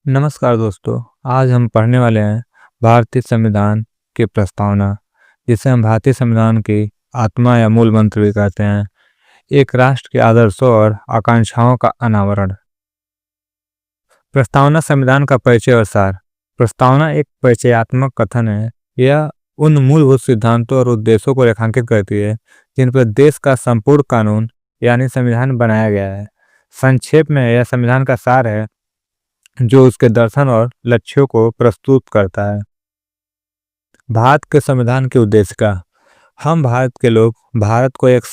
नमस्कार दोस्तों। आज हम पढ़ने वाले हैं भारतीय संविधान की प्रस्तावना, जिसे हम भारतीय संविधान की आत्मा या मूल मंत्र भी कहते हैं। एक राष्ट्र के आदर्शों और आकांक्षाओं का अनावरण। प्रस्तावना संविधान का परिचय और सार। प्रस्तावना एक परिचयात्मक कथन है। यह उन मूलभूत सिद्धांतों और उद्देश्यों को रेखांकित करती है जिन पर देश का संपूर्ण कानून यानी संविधान बनाया गया है। संक्षेप में यह संविधान का सार है जो उसके दर्शन और लक्ष्यों को प्रस्तुत करता है। भारत के संविधान के उद्देश्य का। हम भारत के लोग भारत को एक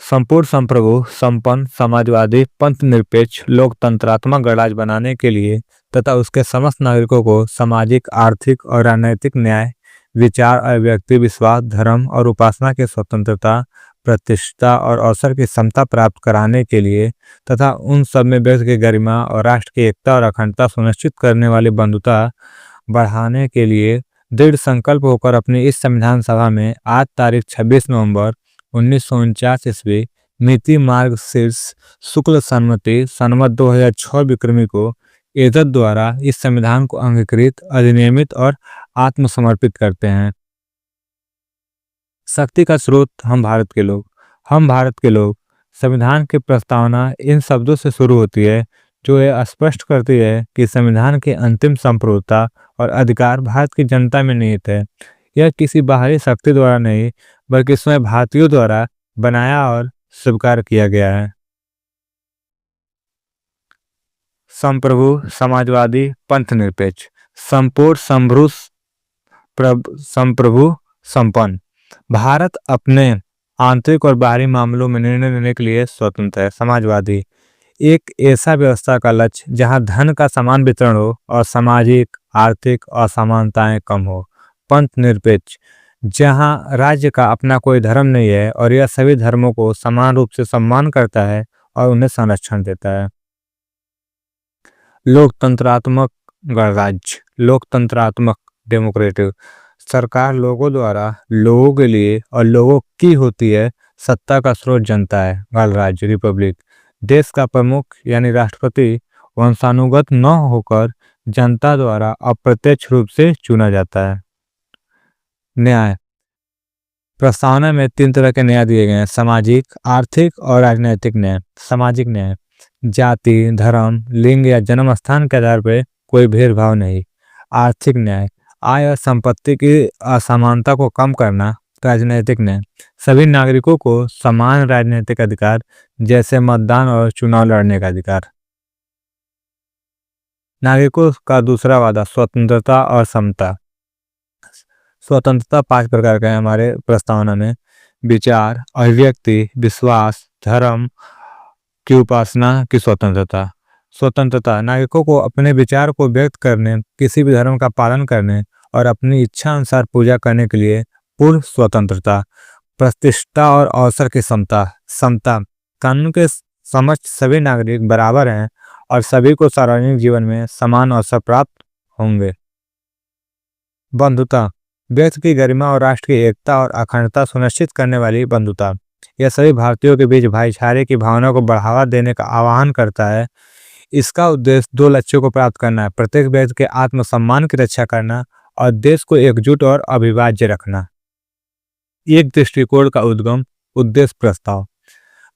संपूर्ण संप्रभु संपन्न समाजवादी पंथ निरपेक्ष लोकतंत्रात्मक गणराज्य बनाने के लिए तथा उसके समस्त नागरिकों को सामाजिक, आर्थिक और राजनैतिक न्याय, विचार, अभिव्यक्ति, विश्वास, धर्म और उपासना की स्वतंत्रता, प्रतिष्ठा और अवसर की समता प्राप्त कराने के लिए तथा उन सब में व्यक्ति की गरिमा और राष्ट्र की एकता और अखंडता सुनिश्चित करने वाली बंधुता बढ़ाने के लिए दृढ़ संकल्प होकर अपनी इस संविधान सभा में आज तारीख 26 नवंबर 1949 ईस्वी मिति मार्ग शीर्ष शुक्ल सन्मति संवत 2006 विक्रमी को एतद द्वारा इस संविधान को अंगीकृत, अधिनियमित और आत्मसमर्पित करते हैं। शक्ति का स्रोत। हम भारत के लोग। संविधान की प्रस्तावना इन शब्दों से शुरू होती है जो यह स्पष्ट करती है कि संविधान की अंतिम संप्रभुता और अधिकार भारत की जनता में निहित है। यह किसी बाहरी शक्ति द्वारा नहीं बल्कि स्वयं भारतीयों द्वारा बनाया और स्वीकार किया गया है। संप्रभु, समाजवादी, पंथ निरपेक्ष, संपूर्ण, संप्रभु, संपन्न। भारत अपने आंतरिक और बाहरी मामलों में निर्णय लेने के लिए स्वतंत्र है। समाजवादी, एक ऐसा व्यवस्था का लक्ष्य जहां धन का समान वितरण हो और सामाजिक आर्थिक असमानताएं कम हो। पंथ निरपेक्ष, जहां राज्य का अपना कोई धर्म नहीं है और यह सभी धर्मों को समान रूप से सम्मान करता है और उन्हें संरक्षण देता है। लोकतंत्रात्मक गणराज्य, लोकतंत्रात्मक डेमोक्रेटिक, सरकार लोगों द्वारा लोगों के लिए और लोगों की होती है, सत्ता का स्रोत जनता है। गणराज्य रिपब्लिक, देश का प्रमुख यानी राष्ट्रपति वंशानुगत न होकर जनता द्वारा अप्रत्यक्ष रूप से चुना जाता है। न्याय। प्रस्तावना में 3 तरह के न्याय दिए गए हैं: सामाजिक, आर्थिक और राजनीतिक न्याय। सामाजिक न्याय, जाति, धर्म, लिंग या जन्म स्थान के आधार पर कोई भेदभाव नहीं। आर्थिक न्याय, आय और संपत्ति की असमानता को कम करना। राजनीतिक न्याय, सभी नागरिकों को समान राजनीतिक अधिकार जैसे मतदान और चुनाव लड़ने का अधिकार। नागरिकों का दूसरा वादा, स्वतंत्रता और समता। स्वतंत्रता 5 प्रकार का है हमारे प्रस्तावना में: विचार, अभिव्यक्ति, विश्वास, धर्म की उपासना की स्वतंत्रता। स्वतंत्रता, नागरिकों को अपने विचार को व्यक्त करने, किसी भी धर्म का पालन करने और अपनी इच्छा अनुसार पूजा करने के लिए पूर्ण स्वतंत्रता। प्रतिष्ठा और अवसर की समता। समता, कानून के समक्ष सभी नागरिक बराबर हैं और सभी को सार्वजनिक जीवन में समान अवसर प्राप्त होंगे। बंधुता, व्यक्ति की गरिमा और राष्ट्र की एकता और अखंडता सुनिश्चित करने वाली बंधुता। यह सभी भारतीयों के बीच भाईचारे की भावना को बढ़ावा देने का आह्वान करता है। इसका उद्देश्य 2 लक्ष्यों को प्राप्त करना है: प्रत्येक व्यक्ति के आत्मसम्मान की रक्षा करना और देश को एकजुट और अविभाज्य रखना। एक दृष्टिकोण का उद्गम। उद्देश्य प्रस्ताव।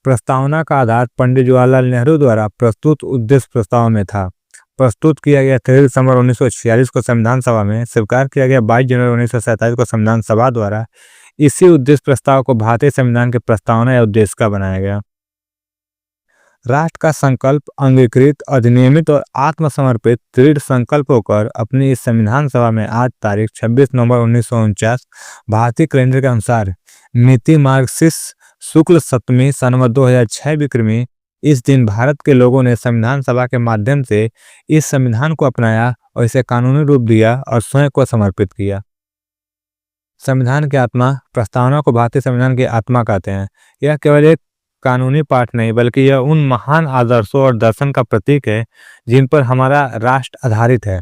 प्रस्तावना का आधार पंडित जवाहरलाल नेहरू द्वारा प्रस्तुत उद्देश्य प्रस्ताव में था। प्रस्तुत किया गया 13 दिसंबर 1946 को संविधान सभा में, स्वीकार किया गया 22 जनवरी 1947 को संविधान सभा द्वारा। इसी उद्देश्य प्रस्ताव को भारतीय संविधान के प्रस्तावना या उद्देश्य का बनाया गया। राष्ट्र का संकल्प अंगीकृत, अधिनियमित और आत्मसमर्पित दृढ़ संकल्प होकर अपनी इस संविधान सभा में आज तारीख 26 नवंबर 1949 भारतीय कैलेंडर के अनुसार मिति मार्गशीर्ष शुक्ल सप्तमी संवत 2006 विक्रमी इस दिन भारत के लोगों ने संविधान सभा के माध्यम से इस संविधान को अपनाया और इसे कानूनी रूप दिया और स्वयं को समर्पित किया। संविधान की आत्मा। प्रस्तावना को भारतीय संविधान की आत्मा कहते हैं। यह केवल एक कानूनी पाठ नहीं बल्कि यह उन महान आदर्शों और दर्शन का प्रतीक है जिन पर हमारा राष्ट्र आधारित है।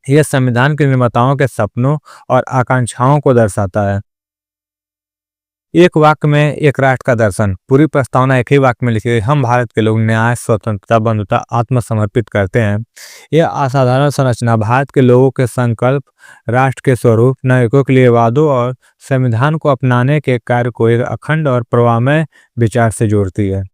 यह संविधान के निर्माताओं के सपनों और आकांक्षाओं को दर्शाता है। एक वाक्य में एक राष्ट्र का दर्शन, पूरी प्रस्तावना एक ही वाक्य में लिखी गई। हम भारत के लोग न्याय, स्वतंत्रता, बंधुता, आत्मसमर्पित करते हैं। यह असाधारण संरचना भारत के लोगों के संकल्प, राष्ट्र के स्वरूप, नागरिकों के लिए वादों और संविधान को अपनाने के कार्य को एक अखंड और प्रवाहमय विचार से जोड़ती है।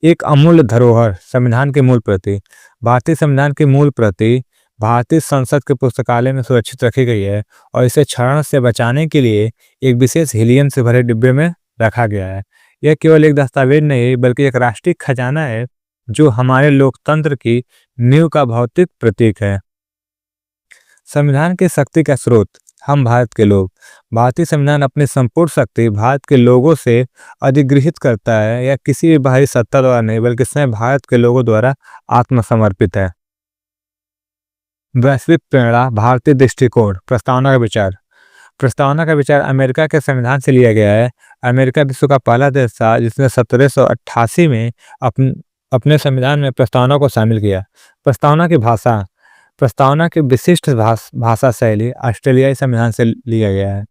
एक अमूल्य धरोहर, संविधान की मूल प्रति। भारतीय संविधान की मूल प्रति भारतीय संसद के पुस्तकालय में सुरक्षित रखी गई है और इसे क्षरण से बचाने के लिए एक विशेष हीलियम से भरे डिब्बे में रखा गया है। यह केवल एक दस्तावेज नहीं है, बल्कि एक राष्ट्रीय खजाना है जो हमारे लोकतंत्र की नींव का भौतिक प्रतीक है। संविधान की शक्ति का स्रोत, हम भारत के लोग। भारतीय संविधान अपनी संपूर्ण शक्ति भारत के लोगों से अधिगृहित करता है। यह किसी भी बाहरी सत्ता द्वारा नहीं, बल्कि स्वयं भारत के लोगों द्वारा आत्मसमर्पित है। वैश्विक प्रेरणा, भारतीय दृष्टिकोण, प्रस्तावना का विचार। प्रस्तावना का विचार अमेरिका के संविधान से लिया गया है। अमेरिका विश्व का पहला देश था जिसने 1788 में अपने संविधान में प्रस्तावना को शामिल किया। प्रस्तावना की भाषा, प्रस्तावना की विशिष्ट भाषा शैली ऑस्ट्रेलियाई संविधान से लिया गया है।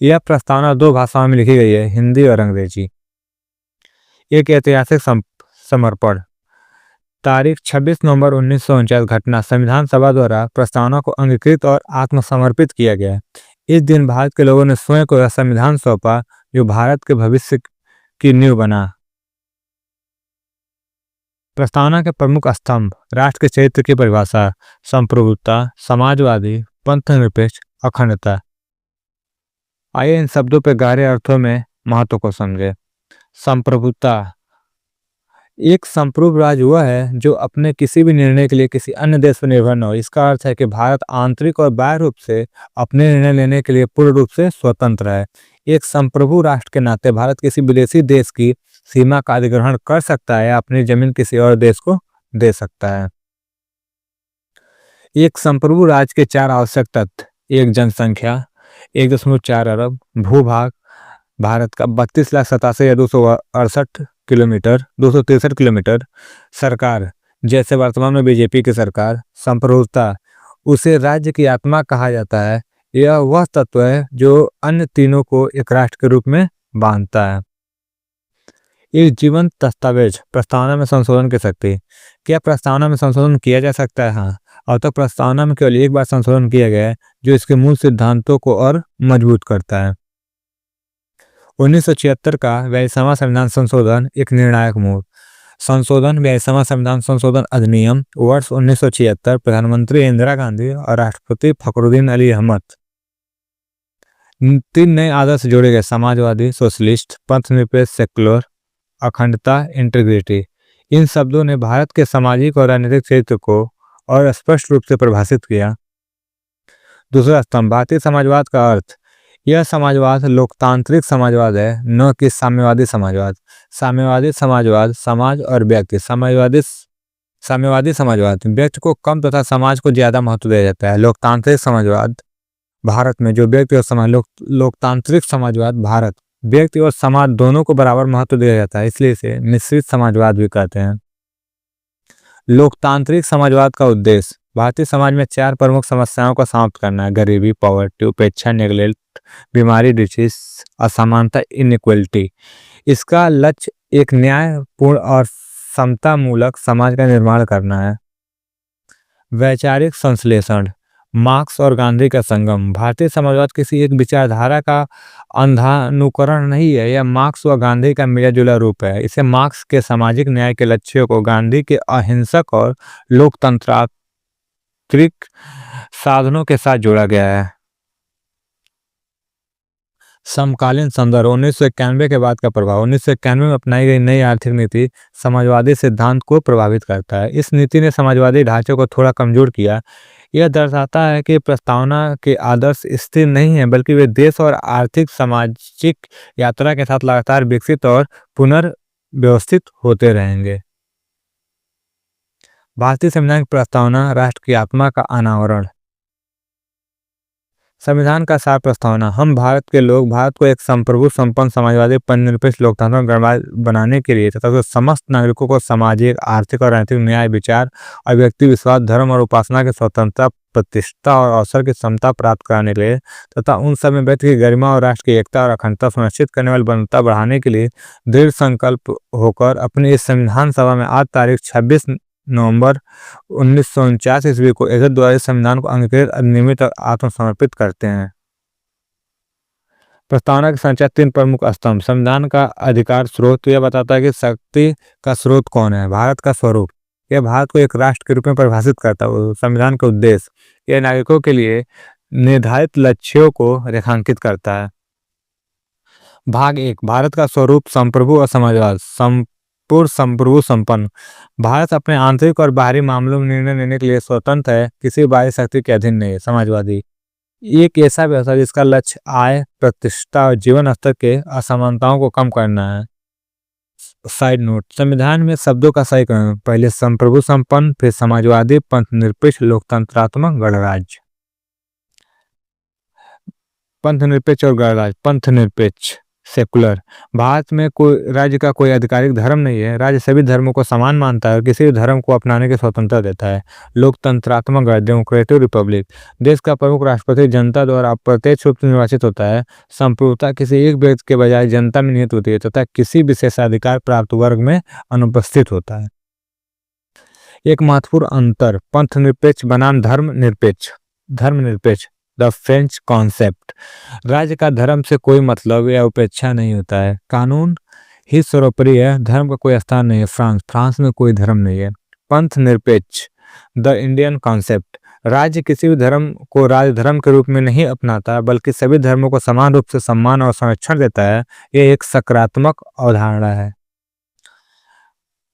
यह प्रस्तावना 2 भाषाओं में लिखी गई है, हिंदी और अंग्रेजी। एक ऐतिहासिक समर्पण, तारीख 26 नवंबर 1949 घटना, संविधान सभा द्वारा प्रस्तावना को अंगीकृत और आत्मसमर्पित किया गया। इस दिन भारत के लोगों ने स्वयं को यह संविधान सौंपा जो भारत के भविष्य की नींव बना। प्रस्तावना के प्रमुख स्तंभ, राष्ट्र के चरित्र की परिभाषा, संप्रभुता, समाजवादी, पंथनिरपेक्ष, अखंडता। आइए इन शब्दों पर गहरे अर्थों में महत्व को समझे। संप्रभुता, एक संप्रभु राज्य वह है जो अपने किसी भी निर्णय के लिए किसी अन्य देश पर निर्भर न हो। इसका अर्थ है कि भारत आंतरिक और बाह्य रूप से अपने निर्णय लेने के लिए पूर्ण रूप से स्वतंत्र है। एक संप्रभु राष्ट्र के नाते भारत किसी विदेशी देश की सीमा का अधिग्रहण कर सकता है या अपनी जमीन किसी और देश को दे सकता है। एक संप्रभु राज्य के 4 आवश्यक तत्व, एक जनसंख्या 1.4 अरब, भूभाग भारत का 32,87,268 किलोमीटर 263 किलोमीटर, सरकार जैसे वर्तमान में बीजेपी की सरकार, संप्रभुता उसे राज्य की आत्मा कहा जाता है। यह वह तत्व है जो अन्य तीनों को एक राष्ट्र के रूप में बांधता है। एक जीवंत दस्तावेज, प्रस्तावना में संशोधन की शक्ति। क्या प्रस्तावना में संशोधन किया जा सकता है? हाँ, अब तक प्रस्तावना में केवल एक बार संशोधन किया गया है जो इसके मूल सिद्धांतों को और मजबूत करता है। 1976 का 42वां संविधान संशोधन एक निर्णायक मोड़। संशोधन 42वां संविधान संशोधन अधिनियम वर्ष 1976, प्रधानमंत्री इंदिरा गांधी और राष्ट्रपति फखरुद्दीन अली अहमद। 3 नए आदर्श जोड़े गए, समाजवादी, सोशलिस्ट, पंथनिरपेक्ष, सेक्युलर, अखंडता, इंटीग्रिटी। इन शब्दों ने भारत के सामाजिक और राजनीतिक क्षेत्र को और स्पष्ट रूप से परिभाषित किया। दूसरा स्तंभ, भारतीय समाजवाद का अर्थ। यह समाजवाद लोकतांत्रिक समाजवाद है, न कि साम्यवादी समाजवाद। साम्यवादी समाजवाद समाज और व्यक्ति, साम्यवादी समाजवाद व्यक्ति को कम तथा समाज को ज्यादा महत्व दिया जाता है। लोकतांत्रिक समाजवाद भारत में जो व्यक्ति और समाज, लोकतांत्रिक समाजवाद भारत व्यक्ति और समाज दोनों को बराबर महत्व दिया जाता है, इसलिए इसे मिश्रित समाजवाद भी कहते हैं। लोकतांत्रिक समाजवाद का उद्देश्य भारतीय समाज में 4 प्रमुख समस्याओं को समाप्त करना है: गरीबी, पॉवर्टी, उपेक्षा, नेग्लेक्ट, बीमारी, डिसीज, असमानता, इनइक्वलिटी। इसका लक्ष्य एक न्यायपूर्ण और समतामूलक समाज का निर्माण करना है। वैचारिक संश्लेषण, मार्क्स और गांधी का संगम। भारतीय समाजवाद किसी एक विचारधारा का अंधानुकरण नहीं है, यह मार्क्स व गांधी का मिला-जुला रूप है। इसे मार्क्स के सामाजिक न्याय के लक्ष्यों को गांधी के अहिंसक और लोकतंत्रात्मक साधनों के साथ जोड़ा गया है। समकालीन संदर्भ, 1991 के बाद का प्रभाव। 1991 में अपनाई गई नई आर्थिक नीति समाजवादी सिद्धांत को प्रभावित करता है। इस नीति ने समाजवादी ढांचे को थोड़ा कमजोर किया। यह दर्शाता है कि प्रस्तावना के आदर्श स्थिर नहीं है, बल्कि वे देश और आर्थिक सामाजिक यात्रा के साथ लगातार विकसित और पुनर्व्यवस्थित होते रहेंगे। भारतीय संविधान की प्रस्तावना, राष्ट्र की आत्मा का अनावरण। संविधान का सार प्रस्तावना। हम भारत के लोग भारत को एक संप्रभु संपन्न समाजवादी पंचनिरपेक्ष लोकतांत्रिक गणराज्य बनाने के लिए तथा समस्त नागरिकों को सामाजिक आर्थिक और राजनीतिक न्याय विचार और व्यक्ति विश्वास धर्म और उपासना की स्वतंत्रता प्रतिष्ठा और अवसर की क्षमता प्राप्त कराने के लिए तथा उन सब में व्यक्ति की गरिमा और राष्ट्र की एकता और अखंडता सुनिश्चित करने वाली बंधुता बढ़ाने के लिए दृढ़ संकल्प होकर अपनी इस संविधान सभा में आज तारीख 26 नवंबर 1949 ईस्वी को इस द्वारा संविधान को अंगीकृत नियमित और आत्मसमर्पित करते हैं। प्रस्तावना की संख्या 3 प्रमुख स्तंभ। संविधान का अधिकार स्रोत यह बताता है कि शक्ति का स्रोत कौन है। भारत का स्वरूप यह भारत को एक राष्ट्र के रूप में परिभाषित करता है। संविधान का उद्देश्य यह नागरिकों के लिए निर्धारित लक्ष्यों को रेखांकित करता है। भाग 1 भारत का स्वरूप संप्रभु और समाजवाद। संपूर्ण संप्रभु संपन्न भारत अपने आंतरिक और बाहरी मामलों में निर्णय लेने के लिए स्वतंत्र है, किसी बाह्य शक्ति के अधीन नहीं है। समाजवादी एक ऐसा व्यवस्था जिसका लक्ष्य आय प्रतिष्ठा और जीवन स्तर के असमानताओं को कम करना है। साइड नोट, संविधान में शब्दों का सही क्रम, पहले संप्रभु संपन्न, फिर समाजवादी, पंथनिरपेक्ष, लोकतंत्रात्मक, गणराज्य। पंथनिरपेक्ष और गणराज्य। पंथनिरपेक्ष सेकुलर भारत में कोई राज्य का कोई आधिकारिक धर्म नहीं है। राज्य सभी धर्मों को समान मानता है और किसी भी धर्म को अपनाने की स्वतंत्रता देता है। लोकतंत्रात्मक डेमोक्रेटिक रिपब्लिक देश का प्रमुख राष्ट्रपति जनता द्वारा अप्रत्यक्ष रूप से निर्वाचित होता है। संप्रभुता किसी एक व्यक्ति के बजाय जनता में निहित होती है तथा किसी विशेषाधिकार प्राप्त वर्ग में अनुपस्थित होता है। एक महत्वपूर्ण अंतर पंथनिरपेक्ष बनाम धर्मनिरपेक्ष। धर्मनिरपेक्ष द फ्रेंच कॉन्सेप्ट राज्य का धर्म से कोई मतलब या उपेक्षा नहीं होता है। कानून ही सर्वोपरि है, धर्म का कोई स्थान नहीं है। फ्रांस में कोई धर्म नहीं है। पंथ निरपेक्ष द इंडियन कॉन्सेप्ट राज्य किसी भी धर्म को राज्य धर्म के रूप में नहीं अपनाता बल्कि सभी धर्मों को समान रूप से सम्मान और संरक्षण देता है। यह एक सकारात्मक अवधारणा है।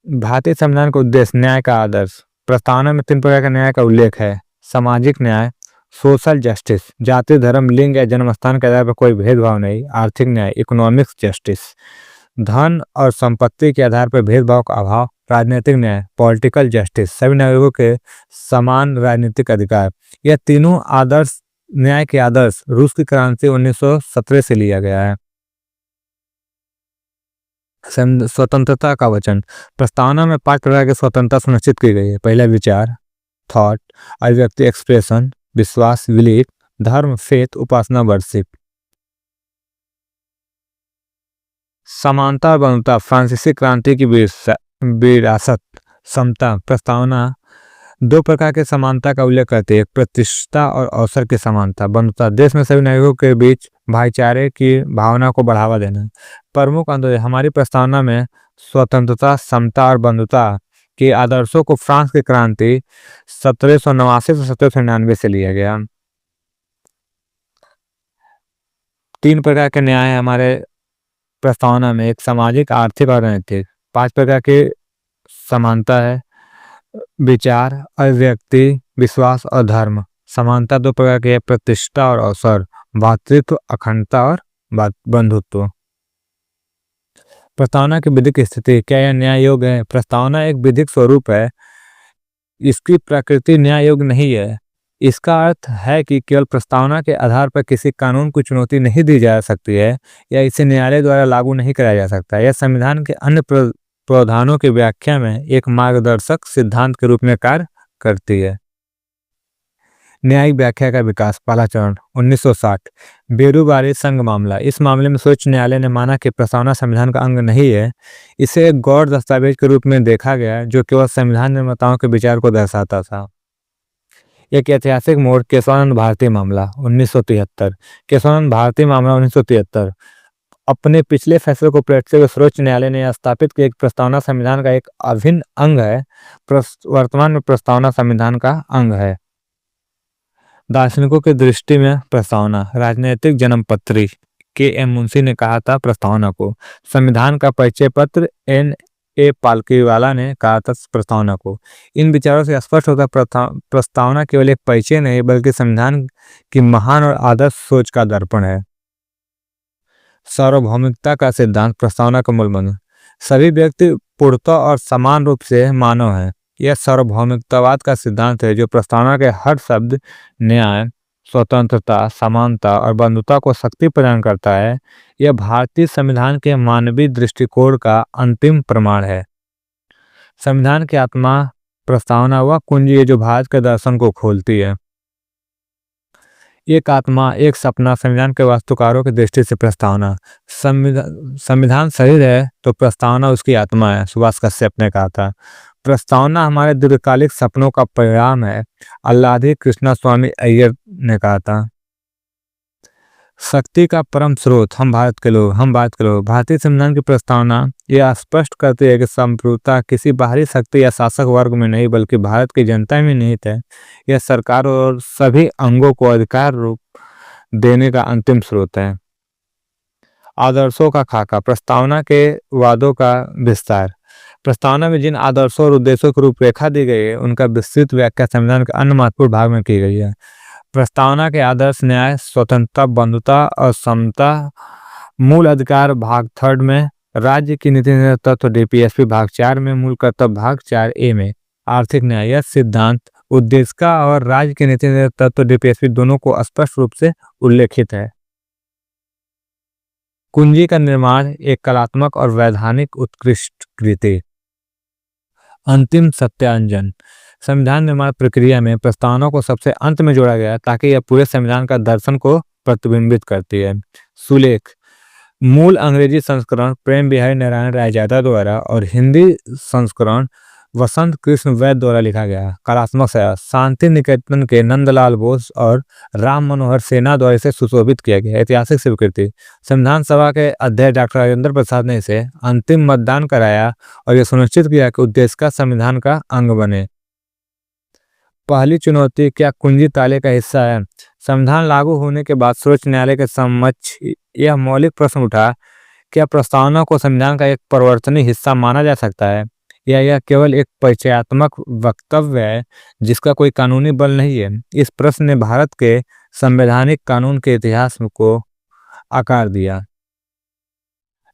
भारतीय संविधान का उद्देश्य न्याय का आदर्श। प्रस्तावना में 3 प्रकार के न्याय का उल्लेख है। सामाजिक न्याय, सोशल जस्टिस, जाति धर्म लिंग या जन्म स्थान के आधार पर कोई भेदभाव नहीं। आर्थिक न्याय, इकोनॉमिक्स जस्टिस, धन और संपत्ति के आधार पर भेदभाव का अभाव। राजनीतिक न्याय, पॉलिटिकल जस्टिस, सभी नागरिकों के समान राजनीतिक अधिकार। यह तीनों आदर्श न्याय के आदर्श रूस की क्रांति 1917 से लिया गया है। स्वतंत्रता का वचन। प्रस्तावना में 5 प्रकार की स्वतंत्रता सुनिश्चित की गई है। पहला विचार, थॉट, अभिव्यक्ति एक्सप्रेशन, विश्वास बिलीफ, धर्म फेथ, उपासना वर्शिप। समानता और बंधुता फ्रांसीसी क्रांति की विरासत। समता प्रस्तावना 2 प्रकार के समानता का उल्लेख करती है, प्रतिष्ठा और अवसर की समानता। बंधुता देश में सभी नागरिकों के बीच भाईचारे की भावना को बढ़ावा देना। प्रमुख अंतर हमारी प्रस्तावना में स्वतंत्रता, समता और बंधुता के आदर्शों को फ्रांस की क्रांति 1789 से 1799 से लिया गया। 3 प्रकार के न्याय है हमारे प्रस्तावना में, एक सामाजिक, आर्थिक और राजनीतिक। 5 प्रकार की समानता है, विचार, अभिव्यक्ति, विश्वास और धर्म। समानता 2 प्रकार की है, प्रतिष्ठा और अवसर, भातृत्व, अखंडता और बंधुत्व। प्रस्तावना की विधिक स्थिति, क्या यह न्याय योग्य है? प्रस्तावना एक विधिक स्वरूप है, इसकी प्रकृति न्याय योग्य नहीं है। इसका अर्थ है कि केवल प्रस्तावना के आधार पर किसी कानून को चुनौती नहीं दी जा सकती है या इसे न्यायालय द्वारा लागू नहीं कराया जा सकता। यह संविधान के अन्य प्रावधानों की व्याख्या में एक मार्गदर्शक सिद्धांत के रूप में कार्य करती है। न्यायिक व्याख्या का विकास। पहला चरण 1960 बेरूबारी संघ मामला। इस मामले में सर्वोच्च न्यायालय ने माना कि प्रस्तावना संविधान का अंग नहीं है। इसे एक गौर दस्तावेज के रूप में देखा गया जो केवल संविधान निर्माताओं के विचार को दर्शाता था। एक ऐतिहासिक मोड़, केशवानंद भारती मामला 1973। केशवानंद भारती मामला 1973 अपने पिछले फैसले को पलटते हुए सर्वोच्च न्यायालय ने स्थापित किया कि प्रस्तावना संविधान का एक अभिन्न अंग है। वर्तमान में प्रस्तावना संविधान का अंग है। दार्शनिकों की दृष्टि में प्रस्तावना राजनीतिक जन्मपत्री के.एम. मुंशी ने कहा था प्रस्तावना को। संविधान का परिचय पत्र N.A. पालकीवाला ने कहा था प्रस्तावना को। इन विचारों से स्पष्ट होता प्रस्तावना केवल एक परिचय नहीं बल्कि संविधान की महान और आदर्श सोच का दर्पण है। सार्वभौमिकता का सिद्धांत प्रस्तावना का मूल मंत्र। सभी व्यक्ति पूर्णतः और समान रूप से मानव हैं। यह सार्वभौमिकतावाद का सिद्धांत है जो प्रस्तावना के हर शब्द, न्याय, स्वतंत्रता, समानता और बंधुता को शक्ति प्रदान करता है। यह भारतीय संविधान के मानवीय दृष्टिकोण का अंतिम प्रमाण है। संविधान की आत्मा प्रस्तावना वह कुंजी है जो भारत के दर्शन को खोलती है। एक आत्मा, एक सपना, संविधान के वास्तुकारों की दृष्टि से प्रस्तावना। संविधान शरीर है तो प्रस्तावना उसकी आत्मा है, सुभाष कश्यप ने कहा था। प्रस्तावना हमारे दीर्घकालिक सपनों का परिणाम है, आल्हादी कृष्णा स्वामी अय्यर ने कहा था। शक्ति का परम स्रोत, हम भारत के लोग। भारतीय संविधान की प्रस्तावना यह स्पष्ट करती है कि संप्रभुता किसी बाहरी शक्ति या शासक वर्ग में नहीं बल्कि भारत की जनता में निहित है। यह सरकार और सभी अंगों को अधिकार रूप देने का अंतिम स्रोत है। आदर्शों का खाका, प्रस्तावना के वादों का विस्तार। प्रस्तावना में जिन आदर्शों और उद्देश्यों की रूपरेखा दी गई है उनका विस्तृत व्याख्या संविधान के अन्य महत्वपूर्ण भाग में की गई है। प्रस्तावना के आदर्श न्याय, स्वतंत्रता, बंधुता और समता। मूल अधिकार भाग 3 में, राज्य की नीति निर्धारण तत्व डीपीएसपी भाग 4 में, मूल कर्तव्य भाग 4A में। आर्थिक न्याय, यह सिद्धांत उद्देश्य का और राज्य की नीति निर्धारण तत्व डीपीएसपी दोनों को स्पष्ट रूप से उल्लेखित है। कुंजी का निर्माण, एक कलात्मक और वैधानिक उत्कृष्ट कृति। अंतिम सत्यांजन, संविधान निर्माण प्रक्रिया में प्रस्तावना को सबसे अंत में जोड़ा गया ताकि यह पूरे संविधान का दर्शन को प्रतिबिंबित करती है। सुलेख, मूल अंग्रेजी संस्करण प्रेम बिहारी नारायण रायजादा द्वारा और हिंदी संस्करण वसंत कृष्ण वैद्य द्वारा लिखा गया। कलात्मक सया, शांति निकेतन के नंदलाल बोस और राम मनोहर सिन्हा द्वारा इसे सुशोभित किया गया। ऐतिहासिक स्वीकृति, संविधान सभा के अध्यक्ष डॉक्टर राजेंद्र प्रसाद ने इसे अंतिम मतदान कराया और यह सुनिश्चित किया कि उद्देश्य का संविधान का अंग बने। पहली चुनौती, क्या कुंजी ताले का हिस्सा है? संविधान लागू होने के बाद सर्वोच्च न्यायालय के समक्ष यह मौलिक प्रश्न उठा, क्या प्रस्तावना को संविधान का एक परिवर्तनीय हिस्सा माना जा सकता है या यह केवल एक परिचयात्मक वक्तव्य है जिसका कोई कानूनी बल नहीं है? इस प्रश्न ने भारत के संवैधानिक कानून के इतिहास को आकार दिया।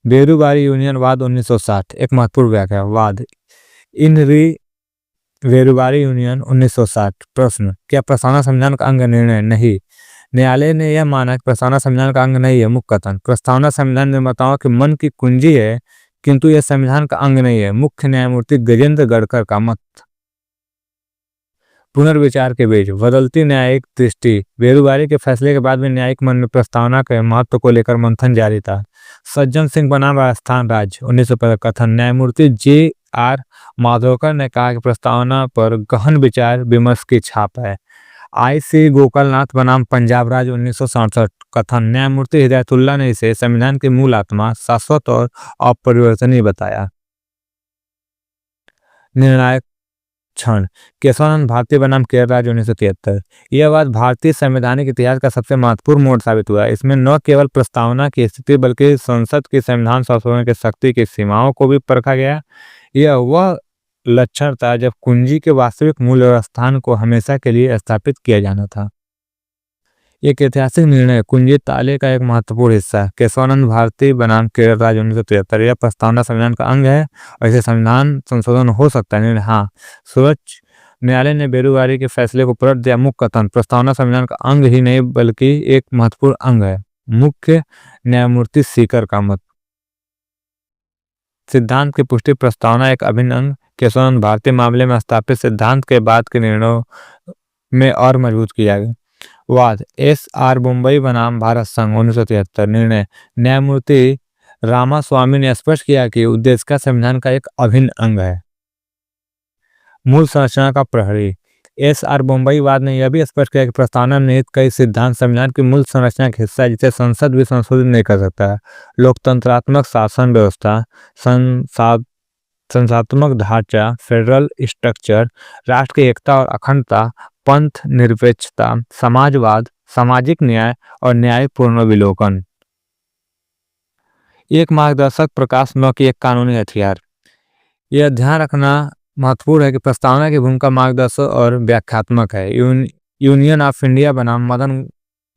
बेरुबारी यूनियन वाद 1960, एक महत्वपूर्ण व्याख्या। वाद, इन री बेरुबारी यूनियन 1960। प्रश्न, क्या प्रस्तावना संविधान का अंग? निर्णय, नहीं। न्यायालय ने यह माना कि प्रस्तावना संविधान का अंग नहीं है। मुख्य कथन, प्रस्तावना संविधान निर्माताओं के मन की कुंजी है किंतु यह संविधान का अंग नहीं है। मुख्य न्यायमूर्ति गजेंद्र गढ़कर का मत। पुनर्विचार के बीच बदलती न्यायिक दृष्टि, बेरुबारी के फैसले के बाद भी न्यायिक मन में प्रस्तावना के महत्व को लेकर मंथन जारी था। सज्जन सिंह बनाम राजस्थान राज्य 1950। कथन, न्यायमूर्ति J.R. माधवकर ने कहा कि प्रस्तावना पर गहन विचार विमर्श की छाप है। I.C. गोपालनाथ बनाम पंजाब राज्य 1967। कथन, न्यायमूर्ति हिदायतुल्लाह ने इसे संविधान की मूल आत्मा, शाश्वत और अपरिवर्तनीय बताया। निर्णायक क्षण, केशवानंद भारती बनाम केरल राज्य 1973। यह बात भारतीय संवैधानिक इतिहास का सबसे महत्वपूर्ण मोड़ साबित हुआ। इसमें न केवल प्रस्तावना की स्थिति बल्कि संसद की संविधान संशोधन की शक्ति की सीमाओं को भी परखा गया। यह वह लक्षण था जब कुंजी के वास्तविक मूल्य और स्थान को हमेशा के लिए स्थापित किया जाना था। एक ऐतिहासिक निर्णय, कुंजी ताले का एक महत्वपूर्ण हिस्सा। केशवानंद भारती बनाम केरल राज्य 1973। यह प्रस्तावना संविधान का अंग है और इसे संविधान संशोधन हो सकता है। निर्णय, हाँ। सर्वोच्च न्यायालय ने बेरुबारी के फैसले को पलट दिया। मुख्य कथन, प्रस्तावना संविधान का अंग ही नहीं बल्कि एक महत्वपूर्ण अंग है। मुख्य न्यायमूर्ति सीकर का मत। सिद्धांत की पुष्टि, प्रस्तावना एक अभिन्न अंग केशवानंद भारती मामले में स्थापित सिद्धांत के बाद के निर्णयों में और मजबूत किया गया। वाद, S.R. मुंबई बनाम भारत संघ 1973। निर्णय, न्यायमूर्ति रामास्वामी ने स्पष्ट किया कि उद्देश्य का संविधान का एक अभिन्न अंग है। मूल संरचना का प्रहरी, S.R. मुंबई वाद ने यह भी स्पष्ट किया कि प्रस्तावना में निहित कई सिद्धांत संविधान की मूल संरचना का हिस्सा है जिसे संसद भी संशोधित नहीं कर सकता है। लोकतंत्रात्मक शासन व्यवस्था, संस्थात्मक ढांचा, फेडरल स्ट्रक्चर, राष्ट्र की एकता और अखंडता, पंथ निरपेक्षता, समाजवाद, सामाजिक न्याय और न्यायपूर्ण विलोकन। एक मार्गदर्शक प्रकाश न कि एक कानूनी हथियार। यह ध्यान रखना महत्वपूर्ण है कि प्रस्तावना की भूमिका मार्गदर्शक और व्याख्यात्मक है। यूनियन ऑफ इंडिया बनाम मदन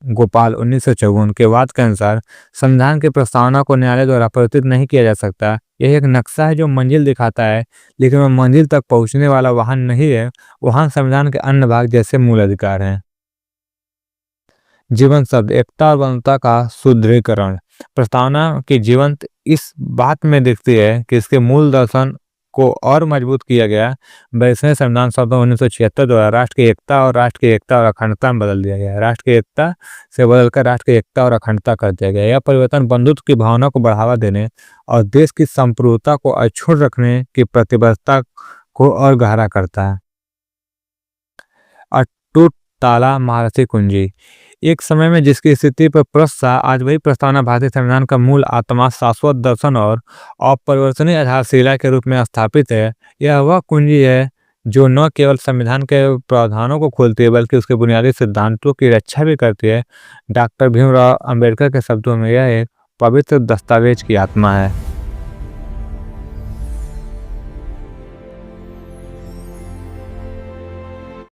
गोपाल 1954 के वाद के अनुसार संविधान की प्रस्तावना को न्यायालय द्वारा परिवर्तित नहीं किया जा सकता। यह एक नक्शा है जो मंजिल दिखाता है लेकिन वह मंजिल तक पहुंचने वाला वाहन नहीं है। वाहन संविधान के अन्य भाग जैसे मूल अधिकार हैं। जीवन शब्द एकता और बंधुता का सुदृढ़ीकरण। प्रस्तावना की जीवंत इस बात में दिखती है कि इसके मूल दर्शन को और मजबूत किया गया। 22वें संविधान सभा 1976 द्वारा राष्ट्र की एकता और अखंडता में बदल दिया गया। राष्ट्र की एकता से बदलकर राष्ट्र की एकता और अखंडता कर दिया गया। यह परिवर्तन बंधुत्व की भावना को बढ़ावा देने और देश की संप्रभुता को अक्षुण्ण रखने की प्रतिबद्धता को और गहरा करता है। अटूट ताला महर्षि कुंजी। एक समय में जिसकी स्थिति पर प्रश्न था, आज वही प्रस्तावना भारतीय संविधान का मूल आत्मा, शाश्वत दर्शन और अपरिवर्तनीय आधारशिला के रूप में स्थापित है। यह वह कुंजी है जो न केवल संविधान के प्रावधानों को खोलती है बल्कि उसके बुनियादी सिद्धांतों की रक्षा भी करती है। डॉक्टर भीमराव अंबेडकर के शब्दों में यह एक पवित्र दस्तावेज की आत्मा है।